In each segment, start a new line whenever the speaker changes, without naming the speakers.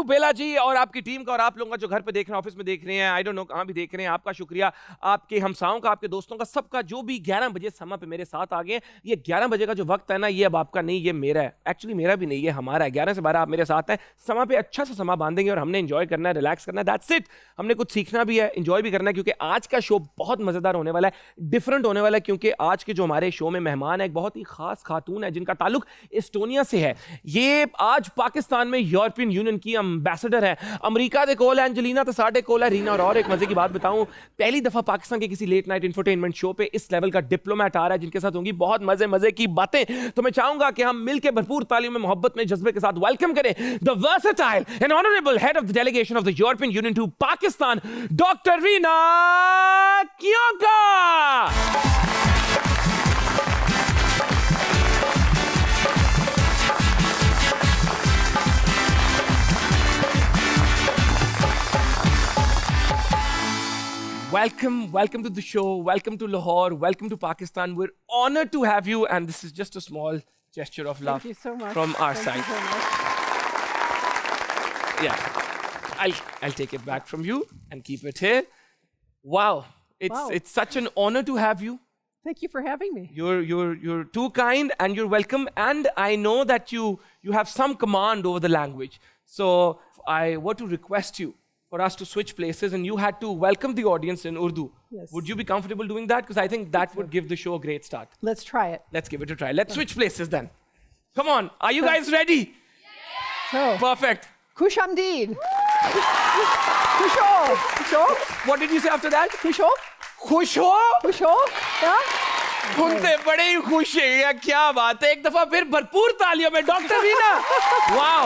बेला जी और आपकी टीम का और आप लोगों का जो घर पे देख रहे हैं, ऑफिस में देख रहे हैं, आई डोंट नो कहाँ भी देख रहे हैं, आपका शुक्रिया, आपके हमसाओं का, आपके दोस्तों का, सबका जो भी 11 बजे समा पे मेरे साथ आ गए। ये 11 बजे का जो वक्त है ना, ये अब आपका नहीं, ये मेरा है। एक्चुअली मेरा भी नहीं, ये हमारा है। 11 से 12 आप मेरे साथ हैं। समा पे अच्छा सा समा बांधेंगे और हमने एंजॉय करना है, रिलैक्स करना है, दैट्स इट। हमने कुछ सीखना भी है, एंजॉय भी करना है, क्योंकि आज का शो बहुत मजेदार होने वाला है, डिफरेंट होने वाला है, क्योंकि आज के जो हमारे शो में मेहमान है, एक बहुत ही खास खातून है जिनका ताल्लुक एस्टोनिया से है। ये आज पाकिस्तान में यूरोपियन यूनियन की एम्बेसडर है। अमेरिका दे कोल एंजेलिना तो साढ़े कोल है रीना। और एक मजे की बात बताऊं, पहली दफा पाकिस्तान के किसी लेट नाइट इंफोटेनमेंट शो पे इस लेवल का डिप्लोमेट आ रहा है, जिनके साथ होंगी बहुत मजे मजे की बातें। तो मैं चाहूंगा कि हम मिलकर भरपूर तालियों में, मोहब्बत में, जज्बे के साथ वेलकम करें the versatile and honourable head of the delegation of the European Union to Pakistan, doctor Riina Kionka. Welcome to the show. Welcome to Lahore. Welcome to Pakistan. We're honored to have you, and this is just a small gesture of love.
Thank you so much.
From our
Thank
side.
you so much.
Yeah, I'll take it back from you and keep it here. Wow, it's such an honor to have you.
Thank you for having me.
You're too kind, and you're welcome. And I know that you have some command over the language. So I want to request you for us to switch places, and you had to welcome the audience in Urdu.
Yes.
Would you be comfortable doing that? Because I think that would give the show a great start.
Let's try it.
Let's give it a try. Let's switch places then. Come on. Are you guys ready?
So,
Perfect.
Khush Amdeen. Khusho. Khusho.
What did you say after that?
Khusho.
खुश हो?
खुश हो? Yeah?
सुनते बड़े ही खुश है यार, क्या बात है। एक दफा फिर भरपूर तालियों में doctor Reena. Wow.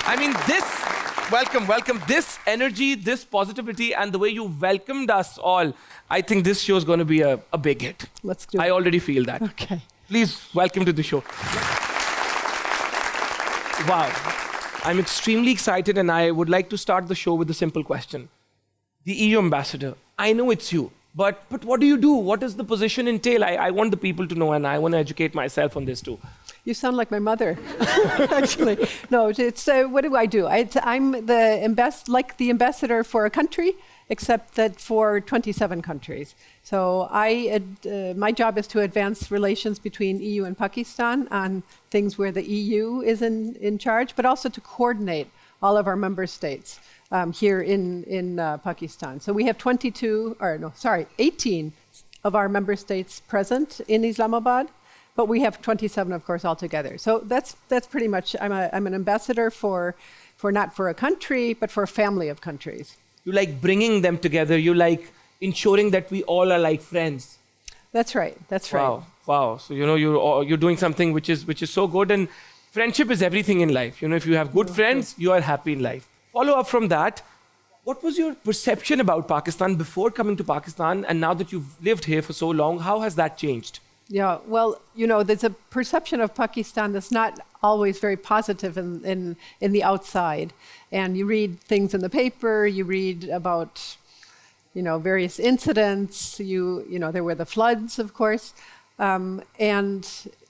I mean welcome. This energy, this positivity, and the way you welcomed us all, I think this show is going to be a big hit.
Let's do it.
I already feel that.
Okay.
Please welcome to the show. Wow. I'm extremely excited, and I would like to start the show with a simple question. The EU ambassador, I know it's you, but what do you do? What does the position entail? I want the people to know, and I want to educate myself on this too.
You sound like my mother, actually. No, it's what do I do? I'm like the ambassador for a country, except that for 27 countries. So my job is to advance relations between EU and Pakistan on things where the EU is in charge, but also to coordinate all of our member states here in Pakistan. So we have 18 of our member states present in Islamabad. But we have 27, of course, altogether. So that's pretty much. I'm an ambassador for not for a country, but for a family of countries.
You like bringing them together. You like ensuring that we all are like friends.
That's right. That's right.
Wow. So you're doing something which is so good. And friendship is everything in life. If you have good friends, you are happy in life. Follow up from that. What was your perception about Pakistan before coming to Pakistan, and now that you've lived here for so long, how has that changed?
Yeah, well, there's a perception of Pakistan that's not always very positive in the outside. And you read things in the paper, you read about, various incidents, there were the floods, of course. And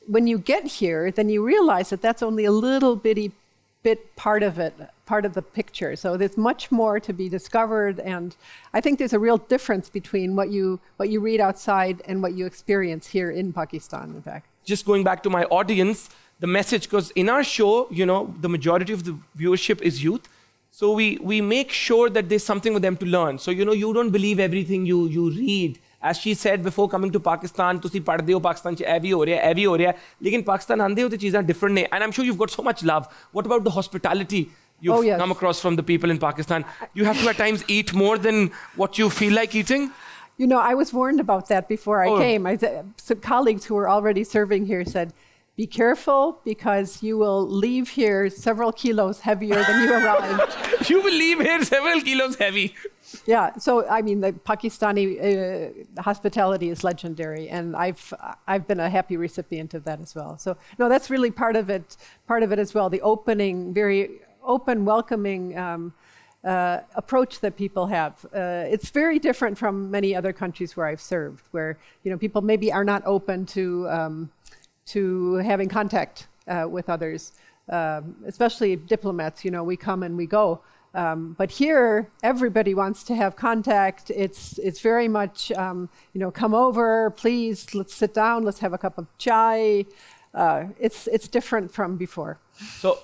when you get here, then you realize that that's only a little bit part of it, part of the picture. So there's much more to be discovered, and I think there's a real difference between what you read outside and what you experience here in Pakistan, in fact.
Just going back to my audience, the message, because in our show, the majority of the viewership is youth. So we make sure that there's something for them to learn. So, you don't believe everything you read. As she said before coming to Pakistan, तुसी पढ़दे हो पाकिस्तान च ऐ हो रहा है, लेकिन पाकिस्तान आंदे हो तो चीज़ां different ने. And I'm sure you've got so much love. What about the hospitality you've come across from the people in Pakistan? You have to at times eat more than what you feel like eating?
I was warned about that before I came. Some colleagues who were already serving here said, be careful, because you will leave here several kilos heavier than you arrived.
You will leave here several kilos heavy.
Yeah, so the Pakistani hospitality is legendary, and I've been a happy recipient of that as well. So no, that's really part of it as well. The very open, welcoming approach that people have. It's very different from many other countries where I've served, where people maybe are not open to having contact with others. especially diplomats, we come and we go. But here, everybody wants to have contact. It's very much, come over, please, let's sit down, let's have a cup of chai. It's different from before.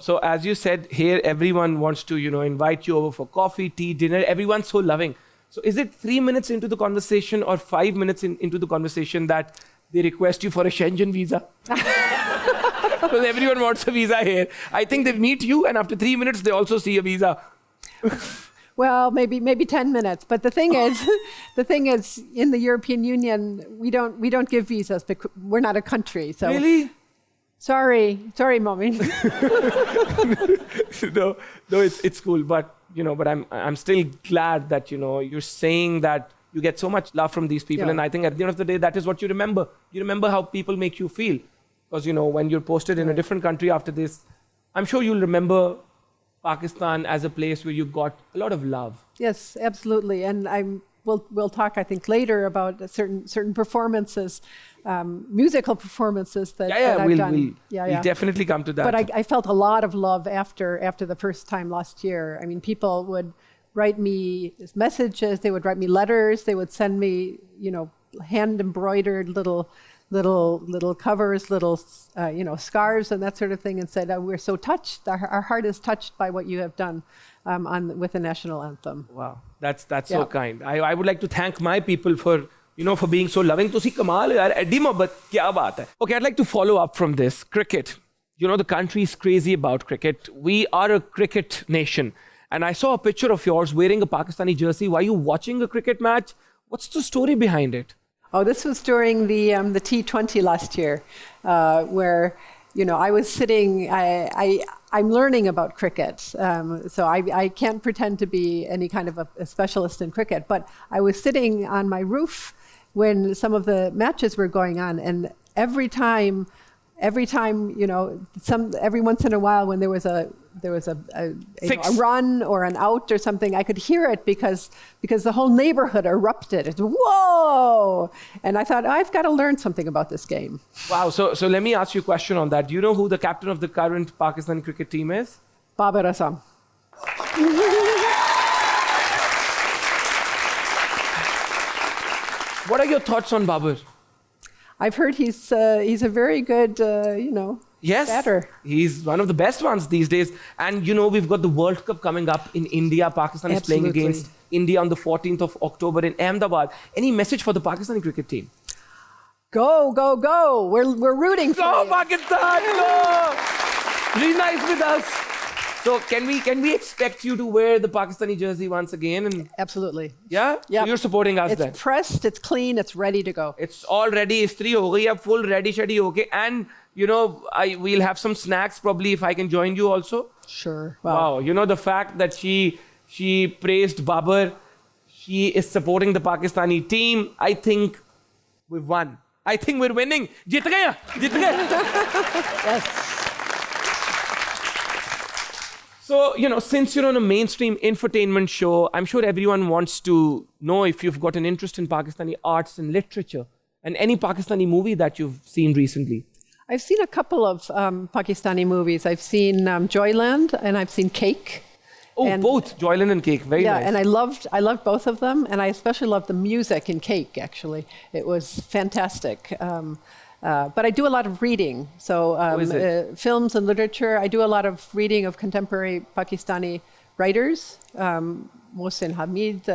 So as you said, here everyone wants to, invite you over for coffee, tea, dinner. Everyone's so loving. So is it 3 minutes into the conversation or 5 minutes into the conversation that they request you for a Schengen visa? Because everyone wants a visa here. I think they meet you and after 3 minutes, they also see a visa.
Well, maybe 10 minutes. But the thing is, in the European Union, we don't give visas because we're not a country. So
Really?
Sorry, Momin.
No, it's cool. But I'm still glad that you're saying that you get so much love from these people,
Yeah.
and I think at the end of the day, that is what you remember. You remember how people make you feel, because when you're posted in a different country after this, I'm sure you'll remember Pakistan as a place where you got a lot of love.
Yes, absolutely. And we'll talk, I think, later about certain performances, musical performances that I've done.
We'll definitely come to that.
But I felt a lot of love after the first time last year. I mean, people would write me messages, they would write me letters, they would send me, hand embroidered little covers, little scarves and that sort of thing, and said, "We're so touched. Our heart is touched by what you have done with the national anthem."
Wow, that's so kind. I would like to thank my people for for being so loving. Tusi kamal yaar, eddi mohabbat, kya baat hai. Okay, I'd like to follow up from this. Cricket. The country is crazy about cricket. We are a cricket nation. And I saw a picture of yours wearing a Pakistani jersey. Were you watching a cricket match? What's the story behind it?
Oh, this was during the T20 last year, where I was sitting. I'm learning about cricket, so I can't pretend to be any kind of a specialist in cricket. But I was sitting on my roof when some of the matches were going on, and every time, every once in a while, when there was a run or an out or something, I could hear it because the whole neighborhood erupted. It's, whoa! And I thought, I've got to learn something about this game.
Wow. So let me ask you a question on that. Do you know who the captain of the current Pakistani cricket team is?
Babar Azam.
What are your thoughts on Babar?
I've heard he's a very good,
Yes,
batter.
He's one of the best ones these days. And we've got the World Cup coming up in India. Pakistan is playing against India on the 14th of October in Ahmedabad. Any message for the Pakistani cricket team?
Go, go, go. We're rooting for
Go
you.
Pakistan, go! Riina is with us. So can we expect you to wear the Pakistani jersey once again? And
Absolutely.
yeah?
Yep.
So you're supporting us then?
It's pressed, it's clean, it's ready to go.
It's all ready. Istri ho gayi, ab full ready, shady, okay. And we'll have some snacks probably if I can join you also.
Sure.
Wow. The fact that she praised Babar, she is supporting the Pakistani team. I think we've won. I think we're winning. Jeet gaye.
Yes.
So, since you're on a mainstream infotainment show, I'm sure everyone wants to know if you've got an interest in Pakistani arts and literature and any Pakistani movie that you've seen recently.
I've seen a couple of Pakistani movies. I've seen Joyland and I've seen Cake.
Oh,
And-
both Joyland and Cake. Very nice.
And I loved both of them, and I especially loved the music in Cake. Actually, it was fantastic. But I do a lot of reading, so
is it?
films and literature. I do a lot of reading of contemporary Pakistani writers, Mohsin Hamid,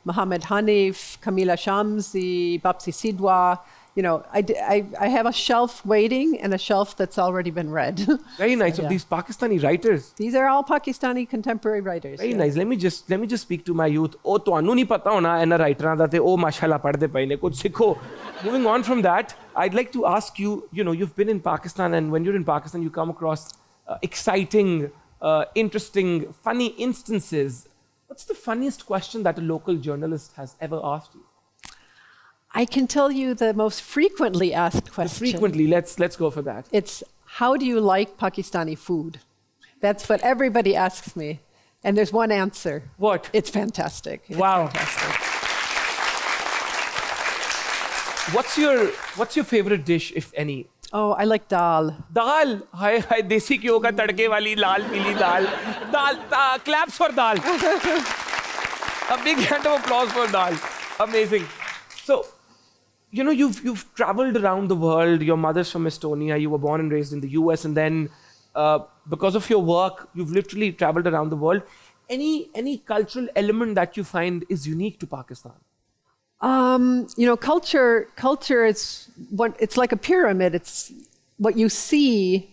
Muhammad Hanif, Kamila Shamsi, Bapsi Sidwa. I have a shelf waiting and a shelf that's already been read.
Very nice. Of these Pakistani writers.
These are all Pakistani contemporary writers.
Very nice. Let me just speak to my youth. Oh, ਤੁਹਾਨੂੰ ਨਹੀਂ ਪਤਾ ਹੋਣਾ ਇਹਨਾਂ ਰਾਈਟਰਾਂ ਦਾ ਤੇ ਉਹ ਮਾਸ਼ਾਅੱਲਾ ਪੜ੍ਹਦੇ ਪਏ ਨੇ ਕੁਝ ਸਿੱਖੋ. Moving on from that, I'd like to ask you, you've been in Pakistan, and when you're in Pakistan, you come across exciting, interesting, funny instances. What's the funniest question that a local journalist has ever asked you?
I can tell you the most frequently asked question.
Frequently, let's go for that.
It's, how do you like Pakistani food? That's what everybody asks me. And there's one answer.
What?
It's fantastic. It's
Wow.
fantastic.
What's your favorite dish, if any?
Oh, I like dal.
दाल, हाय हाय देसी घ्यो का तड़के वाली लाल पीली दाल, claps for dal. A big hand of applause for dal. Amazing. So, you've traveled around the world. Your mother's from Estonia. You were born and raised in the US, and then because of your work, you've literally traveled around the world. Any cultural element that you find is unique to Pakistan?
Culture is it's like a pyramid. It's what you see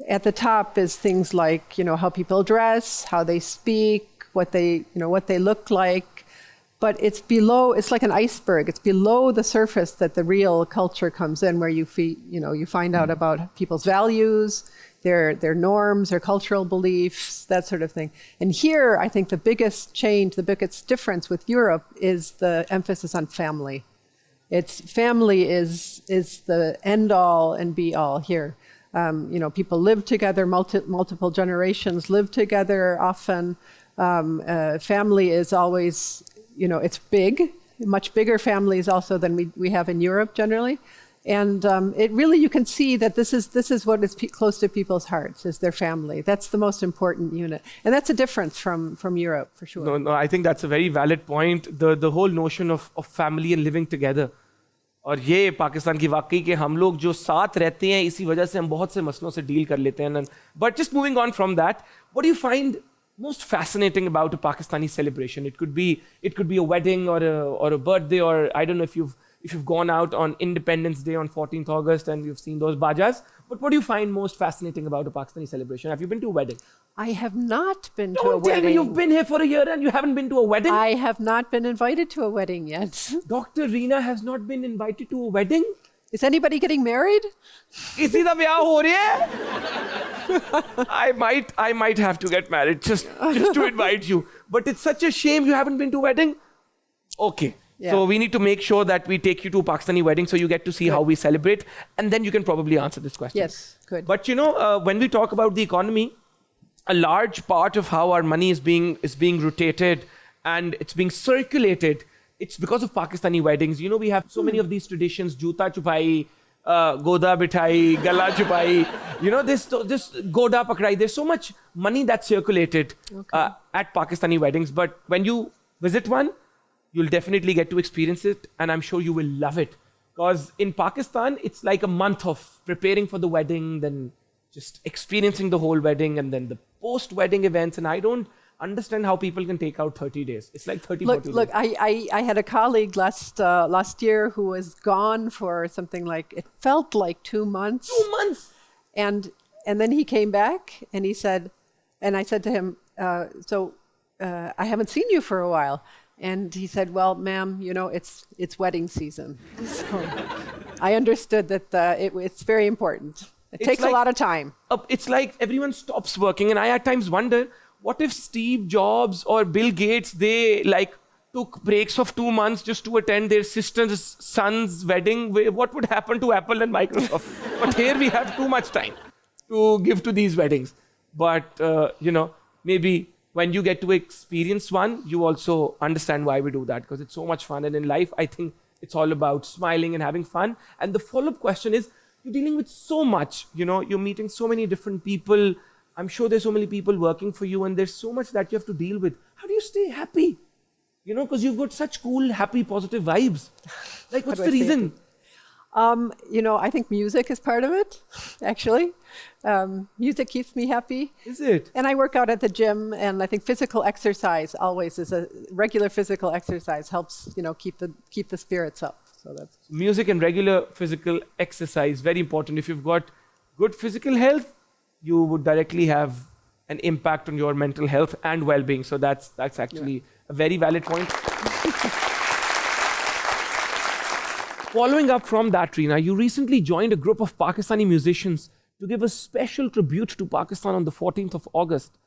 at the top is things like, how people dress, how they speak, what they look like. But it's below, it's like an iceberg. It's below the surface that the real culture comes in, where you find out about people's values, their norms, their cultural beliefs, that sort of thing. And here, I think the biggest change, the biggest difference with Europe is the emphasis on family. Family is the end all and be all here. People live together, multiple generations live together often. Family is always, it's big, much bigger families also than we have in Europe generally. And it really, you can see that this is what is close to people's hearts, is their family. That's the most important unit. And that's a difference from Europe, for sure.
No, I think that's a very valid point. The whole notion of family and living together. और ये पाकिस्तान की वाकई के हम लोग जो साथ रहते हैं इसी वजह से हम बहुत से मसलों से डील कर लेते हैं. But just moving on from that, what do you find most fascinating about a Pakistani celebration? It could be a wedding or a birthday, or I don't know if you've gone out on Independence Day on 14th August and you've seen those bajas. But what do you find most fascinating about a Pakistani celebration? Have you been to a wedding?
I have not been to a
Don't tell
wedding.
me you've been here for a year and you haven't been to a wedding?
I have not been invited to a wedding yet.
Dr. Riina has not been invited to a wedding?
Is anybody getting married?
किसी का ब्याह हो रहा है? I might have to get married just to invite you. But it's such a shame you haven't been to a wedding. Okay. Yeah. So we need to make sure that we take you to a Pakistani wedding so you get to see how we celebrate, and then you can probably answer this question.
Yes, good.
But when we talk about the economy, a large part of how our money is being rotated and it's being circulated, it's because of Pakistani weddings. We have so many of these traditions: juta chupai, goda bithai, gala chupai. This goda pakrai. There's so much money that's circulated at Pakistani weddings. But when you visit one, you'll definitely get to experience it, and I'm sure you will love it. Because in Pakistan, it's like a month of preparing for the wedding, then just experiencing the whole wedding, and then the post-wedding events. And I don't understand how people can take out 30 days. It's like 30, 40 days.
Look, I had a colleague last year who was gone for something like, it felt like 2 months.
2 months!
And then he came back, and he said, and I said to him, I haven't seen you for a while. And he said, well, ma'am, it's wedding season. So I understood that it's very important. It takes a lot of time.
It's like everyone stops working. And I at times wonder, what if Steve Jobs or Bill Gates, they took breaks of 2 months just to attend their sister's son's wedding? What would happen to Apple and Microsoft? But here we have too much time to give to these weddings. But, maybe when you get to experience one, you also understand why we do that, because it's so much fun. And in life, I think it's all about smiling and having fun. And the follow-up question is, you're dealing with so much, you're meeting so many different people. I'm sure there's so many people working for you, and there's so much that you have to deal with. How do you stay happy? Because you've got such cool, happy, positive vibes. Like, what's the reason?
I think music is part of it, actually. Music keeps me happy.
Is it?
And I work out at the gym, and I think physical exercise always is regular physical exercise helps, keep the spirits up. So that's
music and regular physical exercise, very important. If you've got good physical health, you would directly have an impact on your mental health and well-being. So that's actually a very valid point. Following up from that, Riina, you recently joined a group of Pakistani musicians to give a special tribute to Pakistan on the 14th of August.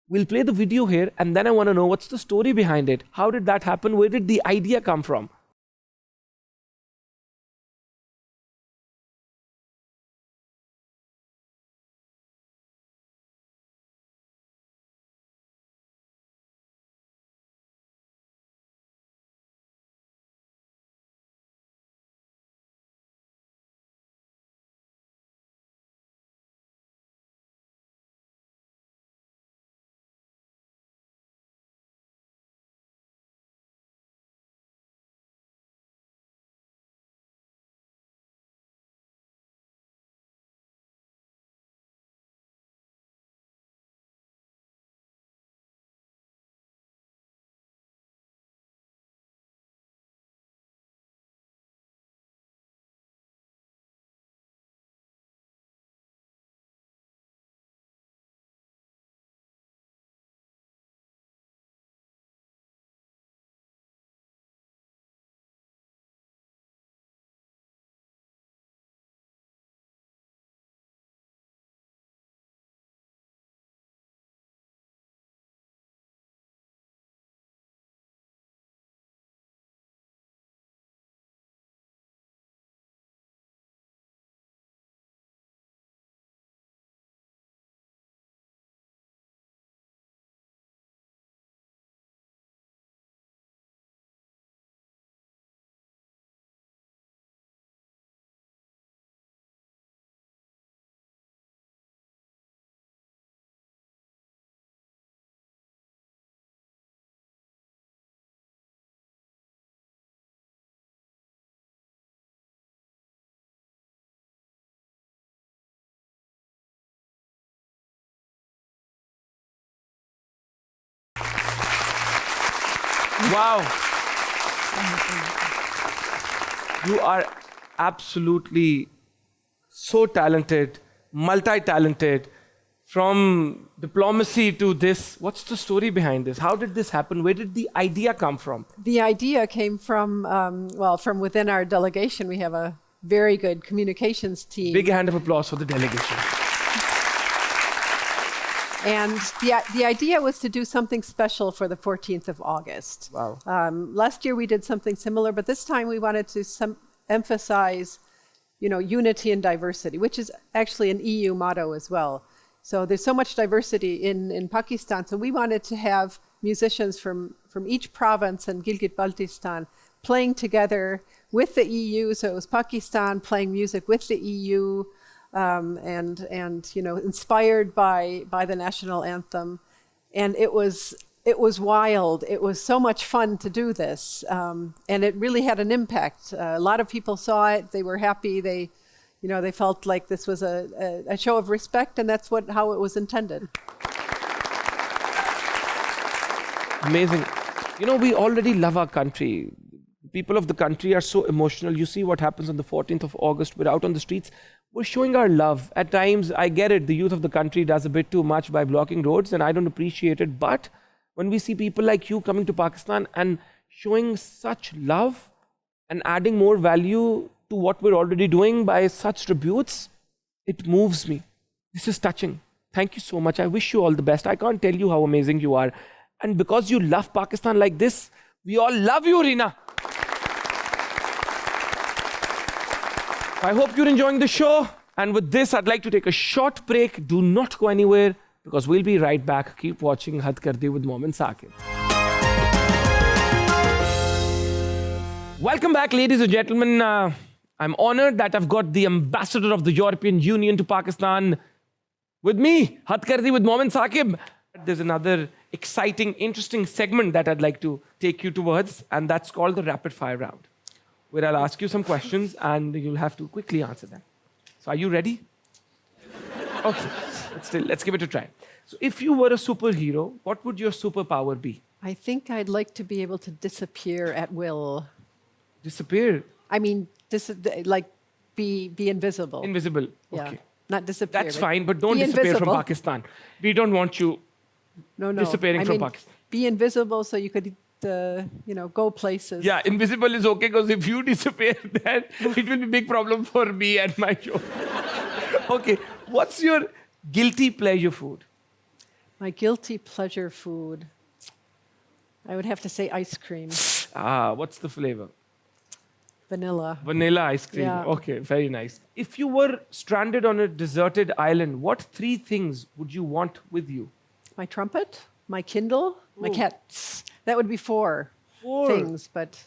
We'll play the video here, and then I want to know, what's the story behind it? How did that happen? Where did the idea come from? Wow. You are absolutely so talented, multi-talented, from diplomacy to this. What's the story behind this? How did this happen? Where did the idea come from?
The idea came from, from within our delegation. We have a very good communications team.
Big hand of applause for the delegation.
And the idea was to do something special for the 14th of August.
Wow.
Last year we did something similar, but this time we wanted to emphasize, unity and diversity, which is actually an EU motto as well. So there's so much diversity in Pakistan. So we wanted to have musicians from each province in Gilgit-Baltistan playing together with the EU. So it was Pakistan playing music with the EU, and inspired by the national anthem. And it was wild. It was so much fun to do this, and it really had an impact. A lot of people saw it. They were happy. They felt like this was a show of respect, and that's how it was intended.
Amazing. We already love our country. People of the country are so emotional. You see what happens on the 14th of August. We're out on the streets. We're showing our love. At times, I get it. The youth of the country does a bit too much by blocking roads, and I don't appreciate it. But when we see people like you coming to Pakistan and showing such love and adding more value to what we're already doing by such tributes, it moves me. This is touching. Thank you so much. I wish you all the best. I can't tell you how amazing you are. And because you love Pakistan like this, we all love you, Riina. I hope you're enjoying the show. And with this, I'd like to take a short break. Do not go anywhere, because we'll be right back. Keep watching Had Kar Di with Momin Saqib. Welcome back, ladies and gentlemen. I'm honored that I've got the ambassador of the European Union to Pakistan with me, Had Kar Di with Momin Saqib. There's another exciting, interesting segment that I'd like to take you towards, and that's called the rapid fire round, where I'll ask you some questions and you'll have to quickly answer them. So are you ready? Okay, let's give it a try. So if you were a superhero, what would your superpower be?
I think I'd like to be able to disappear at will.
Disappear?
I mean, be invisible.
Invisible,
Yeah.
okay.
Not disappear.
That's fine, but don't disappear from Pakistan. We don't want you disappearing from Pakistan.
Be invisible so you could, go places.
Yeah, invisible is okay, because if you disappear, then it will be a big problem for me and my show. Okay, what's your guilty pleasure food?
My guilty pleasure food, I would have to say ice cream.
What's the flavor?
Vanilla.
Vanilla ice cream.
Yeah.
Okay, very nice. If you were stranded on a deserted island, what 3 things would you want with you?
My trumpet, my Kindle, my
Ooh.
cats. That would be 4 things, but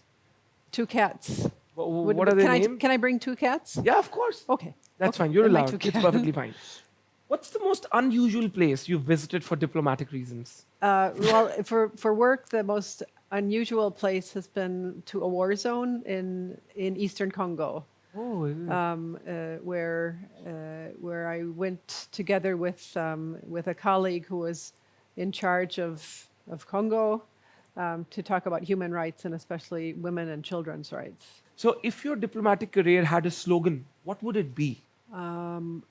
2 cats.
What are their names?
Can I bring 2 cats?
Yeah, of course.
Okay.
That's
Okay.
fine. You're
Then my
allowed.
2
It's
cats.
perfectly fine. What's the most unusual place you've visited for diplomatic reasons?
Well, for work, the most unusual place has been to a war zone in eastern Congo,
Oh,
where I went together with a colleague who was in charge of Congo to talk about human rights and especially women and children's rights.
so if your diplomatic career had a slogan, what would it be?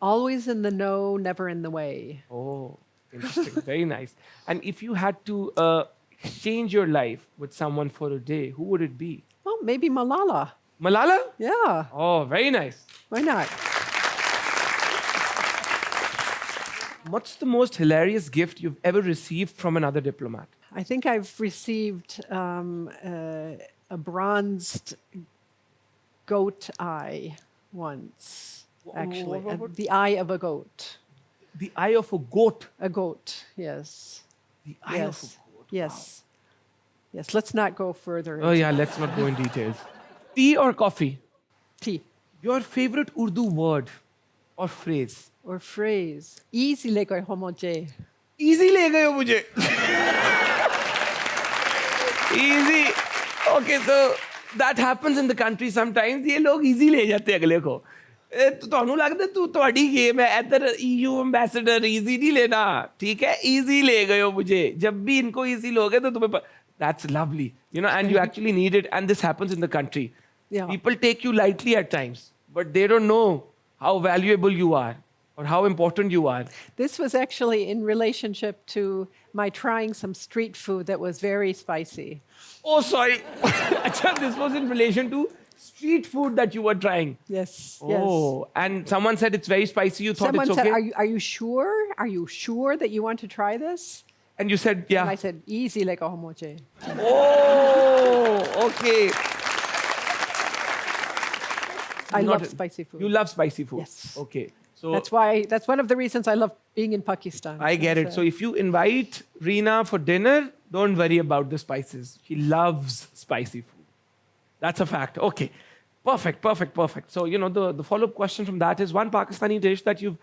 Always in the know, never in the way.
Oh, interesting. Very nice. And if you had to exchange your life with someone for a day, who would it be?
Well, maybe Malala.
Malala?
Yeah,
Oh, very nice.
why not?
What's the most hilarious gift you've ever received from another diplomat?
I think I've received a bronzed goat eye once, actually.
What?
The eye of a goat.
The eye of a goat.
A goat, yes.
The eye
Yes.
of a goat.
Yes. Yes, let's not go further.
Oh, yeah, let's not go in details. Tea or coffee?
Tea
Your favorite Urdu word or phrase?
or phrase. Easy le koi homoje.
Easy le gaye ho mujhe. Easy. Okay, so that happens in the country sometimes. ये लोग easy ले जाते हैं अगले को. ਤੁਹਾਨੂੰ ਲੱਗਦਾ ਤੂੰ ਤੁਹਾਡੀ ਗੇਮ ਹੈ ਇੱਧਰ EU ambassador easy नहीं लेना ठीक है easy ले गए हो मुझे जब भी इनको easy लोगे तो तुम्हें That's lovely. You know, and you actually need it. And this happens in the country.
Yeah.
People take you lightly at times, but they don't know how valuable you are or how important you are.
This was actually in relationship to my trying some street food that was very spicy.
Oh, sorry. Acha, this was in relation to street food that you were trying.
Yes.
Oh, and someone said it's very spicy. You thought
Someone
it's
said,
okay?
are you sure? Are you sure that you want to try this?
And you said, yeah.
And I said, easy like a homoche.
Oh, okay.
I
Not-
love spicy food.
You love spicy food.
Yes.
Okay. So
That's one of the reasons I love being in Pakistan.
I get it. So if you invite Riina for dinner, don't worry about the spices. She loves spicy food. That's a fact. Okay. Perfect. So, you know, the follow-up question from that is one Pakistani dish that you've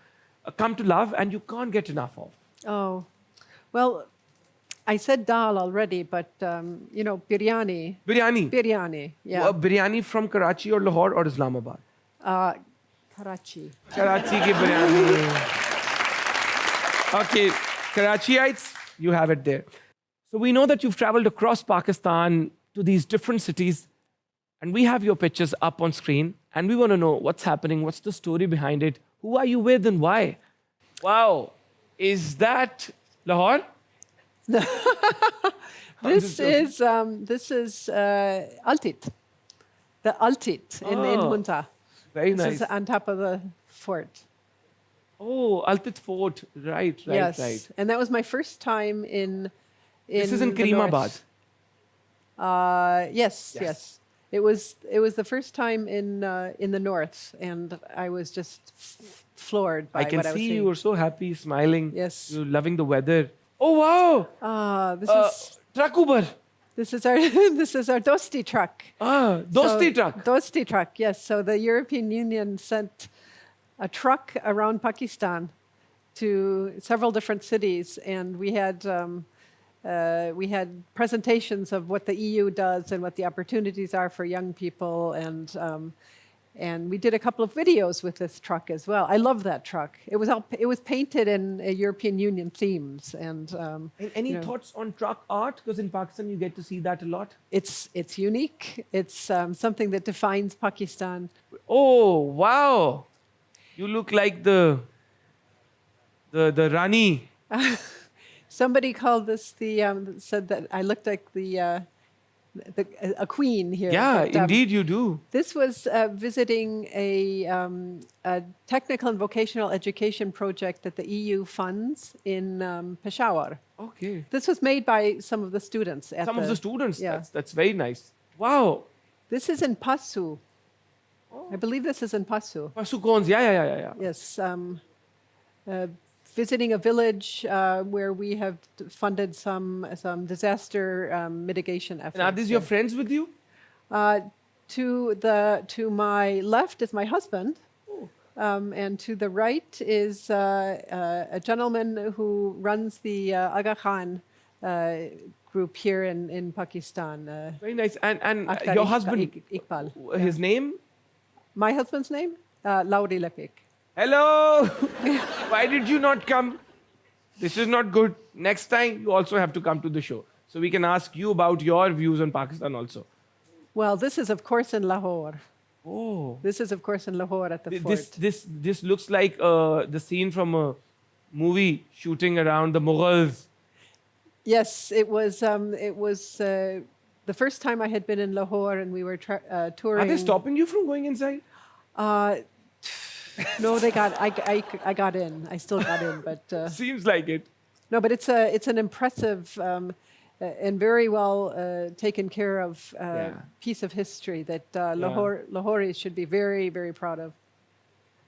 come to love and you can't get enough of.
Oh, well, I said dal already, but you know, biryani.
Biryani.
Biryani, yeah.
Biryani from Karachi or Lahore or Islamabad?
Karachi.
Karachi ki biryani. Okay, Karachiites, you have it there. So we know that you've traveled across Pakistan to these different cities, and we have your pictures up on screen, and we want to know what's happening, what's the story behind it, who are you with, and why? Wow, is that Lahore?
This is Altit, the Altit in Hunta.
Very
This
nice.
is on top of the fort.
Oh, Altit Fort. Right.
Yes, and that was my first time in
This is in
the
Karimabad.
north. Yes. It was the first time in the north, and I was just floored by
I can
what I was
see
seeing.
you were so happy, smiling.
Yes.
You're loving the weather. Oh, wow. Truck Uber.
This is our Dosti truck.
Dosti truck.
Dosti truck, yes. So the European Union sent a truck around Pakistan to several different cities, and we had presentations of what the EU does and what the opportunities are for young people, and we did a couple of videos with this truck as well. I love that truck. It was painted in European Union themes, and
Any
you know,
thoughts on truck art? Because in Pakistan you get to see that a lot.
it's unique. It's something that defines Pakistan.
Oh, wow. You look like the Rani.
Somebody called this said that I looked like a queen here.
Yeah,
but,
indeed you do.
This was visiting a technical and vocational education project that the EU funds in Peshawar.
Okay.
This was made by some of the students.
Some of the students.
Yeah.
That's very nice. Wow.
This is in Passu. I believe this is in Passu.
Pasukons. Yeah.
Yes. Visiting a village where we have funded some disaster mitigation efforts.
And are these your friends with you?
To my left is my husband, and to the right is a gentleman who runs the Aga Khan group here in Pakistan.
Very nice. And
Akhtar
your husband,
Iqbal.
his name?
My husband's name? Lauri Lepik.
Hello. Why did you not come? This is not good. Next time you also have to come to the show. So we can ask you about your views on Pakistan also.
Well, this is of course in Lahore.
Oh.
This is of course in Lahore at the fort.
This looks like the scene from a movie shooting around the Mughals.
Yes, it was the first time I had been in Lahore, and we were touring.
Are they stopping you from going inside?
No, they got. I got in. I still got in, but
Seems like it.
no. But it's an impressive and very well taken care of piece of history that Lahoris should be very, very proud of.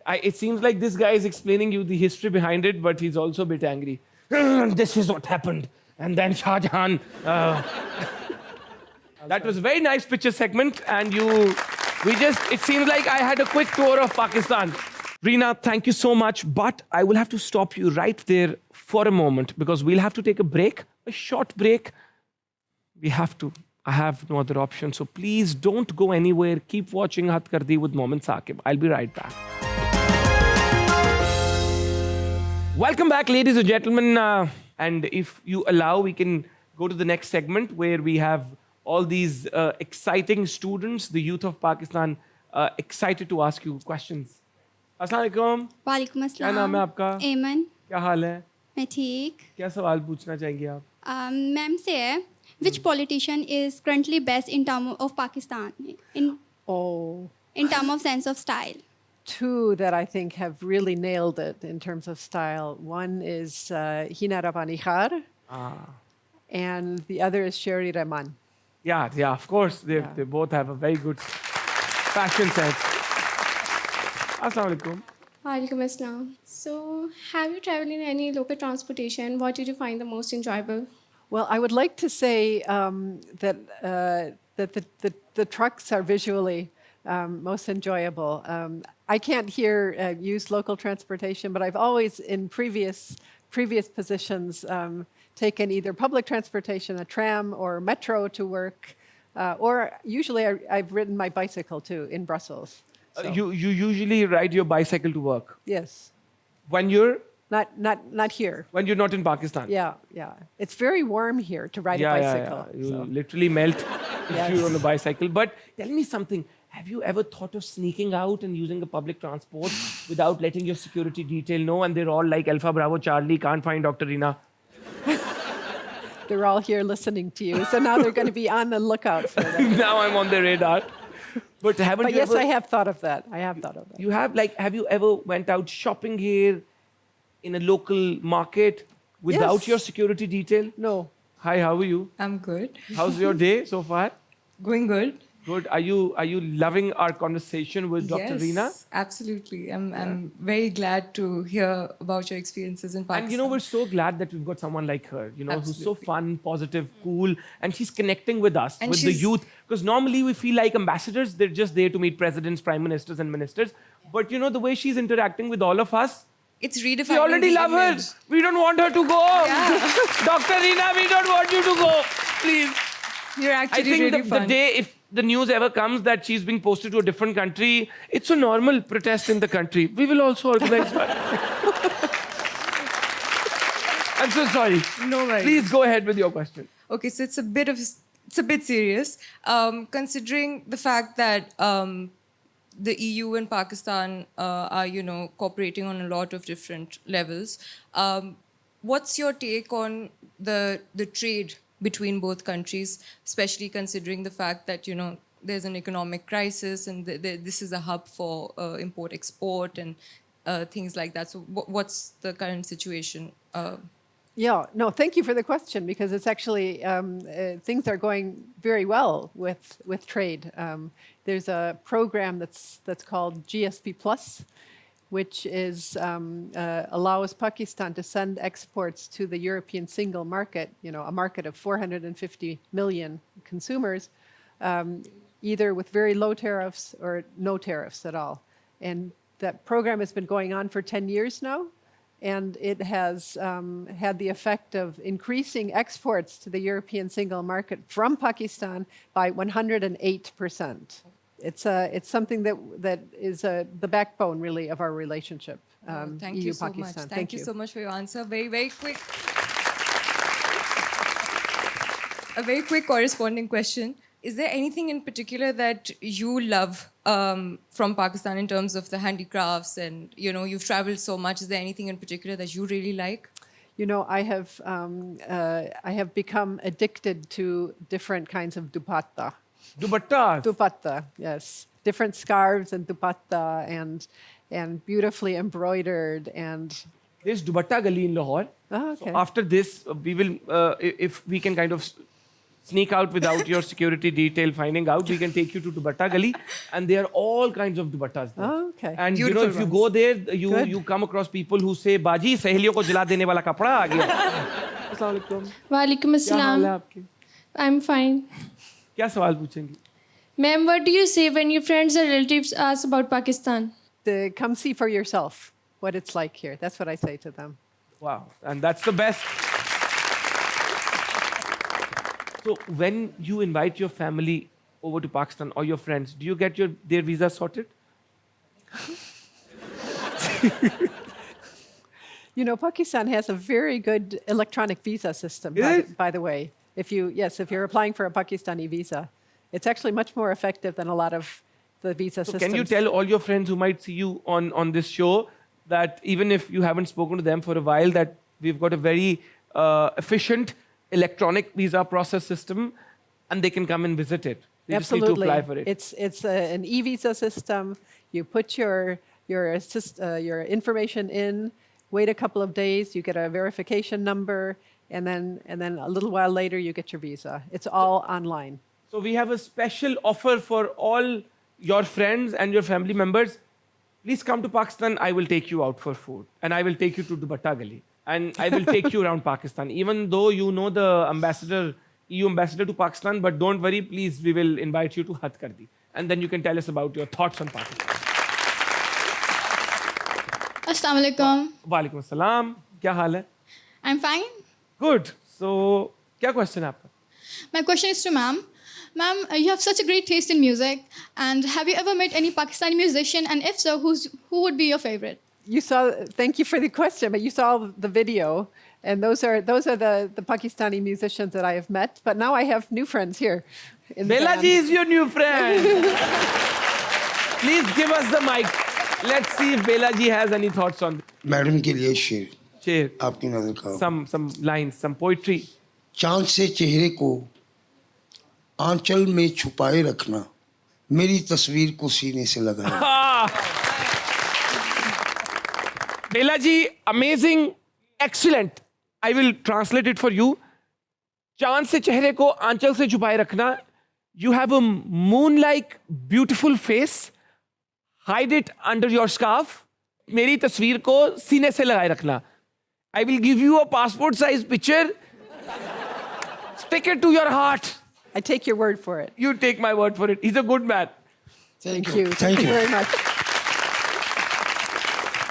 It seems like this guy is explaining you the history behind it, but he's also a bit angry. This is what happened. And then Shah Jahan. That was a very nice picture segment. And it seems like I had a quick tour of Pakistan. Riina, thank you so much. But I will have to stop you right there for a moment because we'll have to take a break, a short break. We have to. I have no other option. So please don't go anywhere. Keep watching Hat Kardi with Momin Saqib. I'll be right back. Welcome back, ladies and gentlemen. And if you allow, we can go to the next segment where we have all these exciting students, the youth of Pakistan, excited to ask you questions. Assalamu alaikum.
वालेकुम
क्या नाम है
अस्सलाम
आपका?
एमन
क्या हाल है?
मैं ठीक
क्या सवाल पूछना चाहेंगे आप?
मैम से है which politician is currently best in terms of Pakistan
Oh,
in terms of sense of style.
two that I think have really nailed it in terms of style. One is Hina Rabani Khar, and the other is Sherry Rahman.
Yeah, of course. They both have a very good fashion sense. Assalamu alaikum.
Walaikum Assalam. So, have you traveled in any local transportation? What did you find the most enjoyable?
Well, I would like to say that the trucks are visually most enjoyable. I can't use local transportation, but I've always, in previous positions, taken either public transportation, a tram or metro to work, or usually I've ridden my bicycle too in Brussels. So,
You usually ride your bicycle to work
yes,
when you're
not here.
when you're not in Pakistan.
Yeah. It's very warm here to ride a bicycle.
You
so.
literally melt if
Yes.
you're on a bicycle. But tell me something. Have you ever thought of sneaking out and using a public transport without letting your security detail know? And they're all like Alpha Bravo Charlie, can't find Dr. Riina.
They're all here listening to you, so now they're going to be on the lookout for them.
Now I'm on the radar. But haven't
But
you
yes,
ever...
I have thought of that.
You have you ever went out shopping here in a local market without
Yes.
your security detail?
No.
Hi, how are you?
I'm good.
How's your day so far?
Going good.
Good. Are you loving our conversation with Dr. Reena?
Absolutely. I'm very glad to hear about your experiences in Pakistan.
And we're so glad that we've got someone like her, who's so
Absolutely.
fun, positive, cool, and she's connecting with us,
And
with the
she's-
youth. Because normally we feel like ambassadors, they're just there to meet presidents, prime ministers, and ministers. But the way she's interacting with all of us,
It's
we
redefining
already
the
love her.
image.
We don't want her to go.
Yeah.
Dr. Reena, we don't want you to go. Please.
You're
I
actually
think
really
the
fun.
day if the news ever comes that she's being posted to a different country, it's a normal protest in the country. We will also organize one. I'm so sorry.
No worries.
Please go ahead with your question.
Okay, so it's a bit serious, considering the fact that the EU and Pakistan are cooperating on a lot of different levels. What's your take on the trade between both countries, especially considering the fact that there's an economic crisis and this is a hub for import-export and things like that. So what's the current situation?
No, thank you for the question because it's actually things are going very well with trade. There's a program that's called GSP Plus, which allows Pakistan to send exports to the European single market, a market of 450 million consumers, either with very low tariffs or no tariffs at all. And that program has been going on for 10 years now. And it has had the effect of increasing exports to the European single market from Pakistan by 108%. It's something that is the backbone, really, of our relationship.
Thank you so much.
EU-Pakistan.
Thank you so much for your answer. Very, very quick. A very quick corresponding question. Is there anything in particular that you love from Pakistan in terms of the handicrafts and, you've traveled so much. Is there anything in particular that you really like?
I have become addicted to different kinds of dupatta.
Dupatta.
Dupatta, yes. Different scarves and dupatta and beautifully embroidered and...
There's Dupatta Gali in Lahore.
Oh, okay.
So after this, we will, if we can kind of sneak out without your security detail finding out, we can take you to Dupatta Gali, and there are all kinds of dupattas there.
Oh, okay.
And
Beautiful
if you
ones.
go there,
Good.
you come across people who say, "Baji, सहेलियों को जला देने वाला कपड़ा आ गया." अस्सलाम वालेकुम।
Walaikum
क्या हाल है
Assalam.
आपके?
I'm fine.
क्या सवाल पूछेंगी?
Ma'am, what do you say when your friends or relatives ask about Pakistan?
Come see for yourself what it's like here. That's what I say to them.
Wow, and that's the best. So when you invite your family over to Pakistan or your friends, do you get their visa sorted?
Pakistan has a very good electronic visa system,
Is it?
by the way. if you're applying for a Pakistani visa, it's actually much more effective than a lot of the visa systems.
Can you tell all your friends who might see you on this show that even if you haven't spoken to them for a while, that we've got a very efficient electronic visa process system, and they can come and visit it. They
Absolutely.
just need to apply for it.
It's an e-visa system. You put your information in, wait a couple of days, you get a verification number, and then a little while later you get your visa. It's all online.
So we have a special offer for all your friends and your family members. Please come to Pakistan. I will take you out for food, and I will take you to Dubatta Gali, and I will take you around Pakistan. Even though you know the EU ambassador to Pakistan, but don't worry, please, we will invite you to Hat Kardi, and then you can tell us about your thoughts on Pakistan.
Assalamu alaikum.
Walaikum assalam. Kya haal hai?
I'm fine.
Good. So, kya question hai aapka?
My question is to ma'am. Ma'am, you have such a great taste in music. And have you ever met any Pakistani musician? And if so, who would be your favorite?
Thank you for the question, but you saw the video, and those are the Pakistani musicians that I have met. But now I have new friends here.
Bela ji is your new friend. Please give us the mic. Let's see if Bela ji has any thoughts on
madam के लिए शेर
शेर.
आपकी नजर का
Some lines, some poetry.
चांद से चेहरे को आंचल में छुपाए रखना मेरी तस्वीर को सीने से लगाना
Bela ji, amazing, excellent. I will translate it for you. चांद से चेहरे को आंचल से छुपाए रखना. You have a moon-like beautiful face. Hide it under your scarf. मेरी तस्वीर को सीने से लगाए रखना. I will give you a passport-sized picture. Stick it to your heart.
I take your word for it.
You take my word for it. He's a good man.
Thank you.
Thank you.
very much.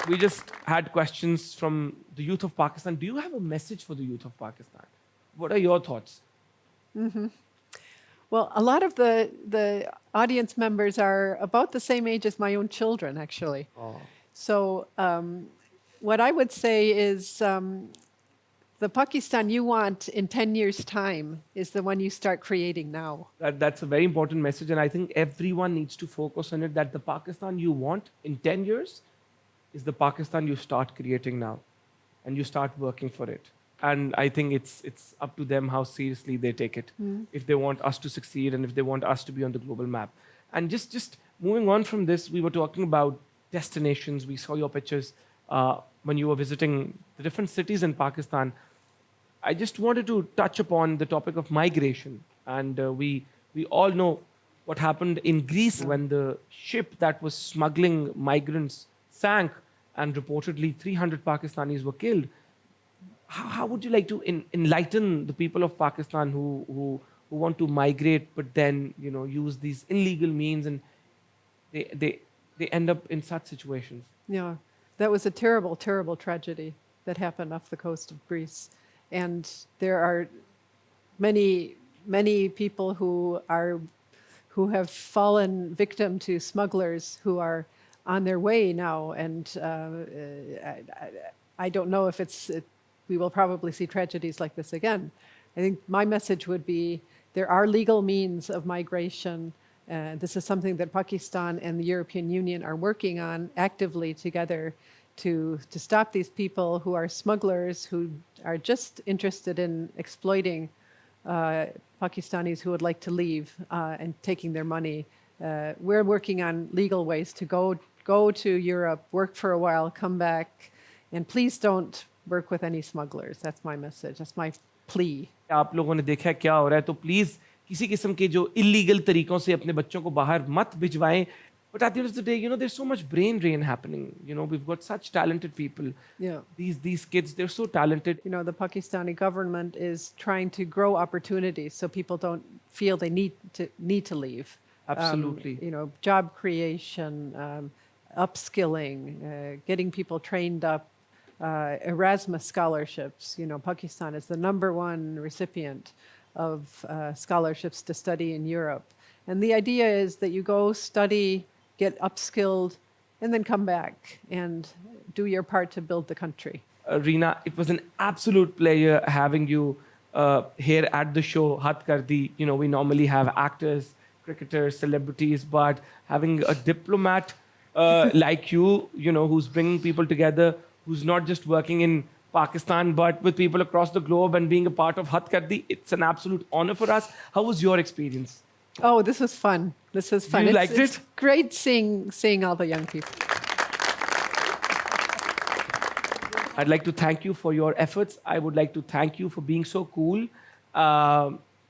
We just had questions from the youth of Pakistan. Do you have a message for the youth of Pakistan? What are your thoughts?
Well, a lot of the audience members are about the same age as my own children, actually.
Oh.
So what I would say is the Pakistan you want in 10 years' time is the one you start creating now.
That's a very important message, and I think everyone needs to focus on it, that the Pakistan you want in 10 years is the Pakistan you start creating now, and you start working for it. And I think it's up to them how seriously they take it, if they want us to succeed and if they want us to be on the global map. And just moving on from this, we were talking about destinations. We saw your pictures when you were visiting the different cities in Pakistan. I just wanted to touch upon the topic of migration. And we all know what happened in Greece when the ship that was smuggling migrants sank and reportedly 300 Pakistanis were killed. How would you like to enlighten the people of Pakistan who want to migrate but then use these illegal means and they end up in such situations?
Yeah, that was a terrible, terrible tragedy that happened off the coast of Greece. And there are many, many people who have fallen victim to smugglers who are on their way now. And I don't know if we will probably see tragedies like this again. I think my message would be there are legal means of migration. This is something that Pakistan and the European Union are working on actively together to stop these people who are smugglers, who are just interested in exploiting Pakistanis who would like to leave and taking their money. We're working on legal ways to go to Europe, work for a while, come back, and please don't work with any smugglers. That's my message. That's my plea.
आप लोगों ने देखा क्या हो रहा है, तो please किसी किस्म के जो इलीगल तरीकों से अपने बच्चों को बाहर मत भिजवाएं. But at the end of the day, there's so much brain drain happening. We've got such talented people.
Yeah.
These kids, they're so talented.
The Pakistani government is trying to grow opportunities so people don't feel they need to leave.
Absolutely.
Job creation, upskilling, getting people trained up, Erasmus scholarships. Pakistan is the #1 recipient of scholarships to study in Europe. And the idea is that you go study, get upskilled, and then come back and do your part to build the country.
Riina, it was an absolute pleasure having you here at the show, Hat Kardi, we normally have actors, cricketers, celebrities, but having a diplomat like you, who's bringing people together, who's not just working in Pakistan, but with people across the globe and being a part of Hat Kardi, it's an absolute honor for us. How was your experience?
Oh, this was fun. This was fun.
You liked
it's
it?
great seeing all the young people.
I'd like to thank you for your efforts. I would like to thank you for being so cool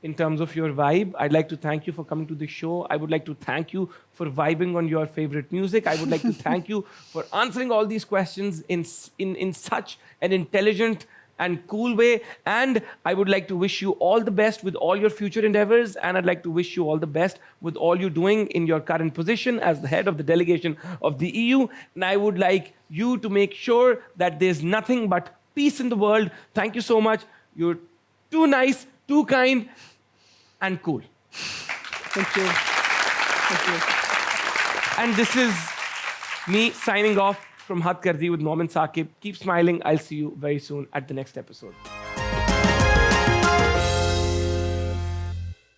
in terms of your vibe. I'd like to thank you for coming to the show. I would like to thank you for vibing on your favorite music. I would like to thank you for answering all these questions in such an intelligent and cool way. And I would like to wish you all the best with all your future endeavors. And I'd like to wish you all the best with all you're doing in your current position as the head of the delegation of the EU. And I would like you to make sure that there's nothing but peace in the world. Thank you so much. You're too nice, too kind, and cool.
Thank you. Thank you.
And this is me signing off from Hat Kardi with Momin Saqib. Keep smiling. I'll see you very soon at the next episode.